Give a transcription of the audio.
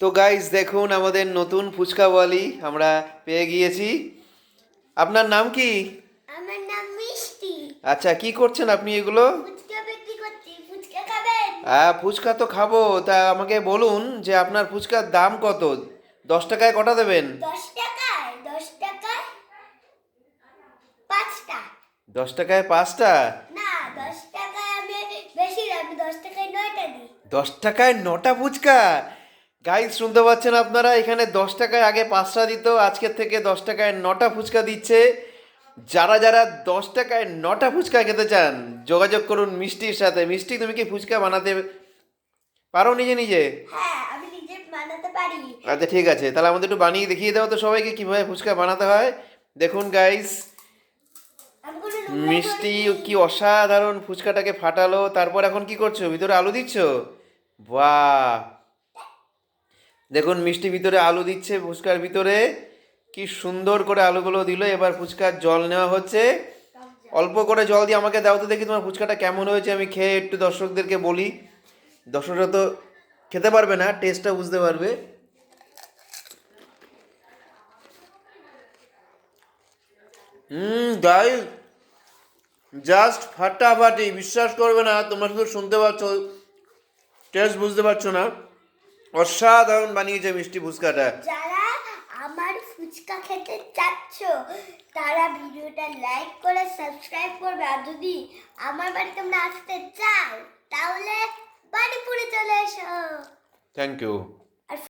তো গাইস দেখুন আমাদের নতুন ফুচকাওয়ালি আমরা পেয়ে গিয়েছি। আপনার নাম কি? আমার নাম মিষ্টি। আচ্ছা, কি করছেন আপনি এগুলো? ফুচকা বিক্রি করছি, ফুচকা খাবেন? হ্যাঁ, ফুচকা তো খাবো। তা আমাকে বলুন যে আপনার ফুচকার দাম কত? 10 টাকায় কটা দেবেন? 10 টাকায়, 10 টাকায় 5টা। 10 টাকায় 5টা? না, 10 টাকায় আমি বেশি না, আমি 10 টাকায় 9টা দিই। 10 টাকায় 9টা ফুচকা? গাইস শুনতে পাচ্ছেন আপনারা, এখানে 10 টাকায় আগে 5টা দিত, আজকের থেকে 10 টাকায় 9টা ফুচকা দিচ্ছে। যারা যারা 10 টাকায় 9টা ফুচকা খেতে চান যোগাযোগ করুন মিষ্টির সাথে। মিষ্টি, তুমি কি ফুচকা বানাতে পারো নিজে নিজে? হ্যাঁ, আমি নিজে বানাতে পারি। আচ্ছা ঠিক আছে, তাহলে আমাদের একটু বানিয়ে দেখিয়ে দাও তো সবাইকে কিভাবে ফুচকা বানাতে হয়। দেখুন গাইস, আমি কোনো নোংরা মিষ্টি করিনি। কি অসাধারণ ফুচকাটাকে ফাটালো। তারপর এখন কি করছো? ভিতরে আলু দিচ্ছ? বাহ, দেখুন মিষ্টি ভিতরে আলু দিচ্ছে ফুচকার ভিতরে। কি সুন্দর করে আলুগুলো দিল। এবার ফুচকার জল নেওয়া হচ্ছে। অল্প করে জল দিয়ে আমাকে দাও তো দেখি তোমার ফুচকাটা কেমন হয়েছে, আমি খেয়ে একটু দর্শকদেরকে বলি। দর্শকরা তো খেতে পারবে না, টেস্টটা বুঝতে পারবে। গাইস, জাস্ট ফাটাফাটি, বিশ্বাস করবে না, তোমরা শুধু শুনতে পাচ্ছ, টেস্ট বুঝতে পারছো না। অসাধারণ বানিয়েছে মিষ্টি ফুচকাটা। যারা আমার ফুচকা খেতে চাচ্ছ তারা ভিডিওটা লাইক করে সাবস্ক্রাইব করবে। আর যদি আমার বাড়িতে তোমরা আসতে চাও তাহলে বাড়িপুরে চলে এসো। Thank you.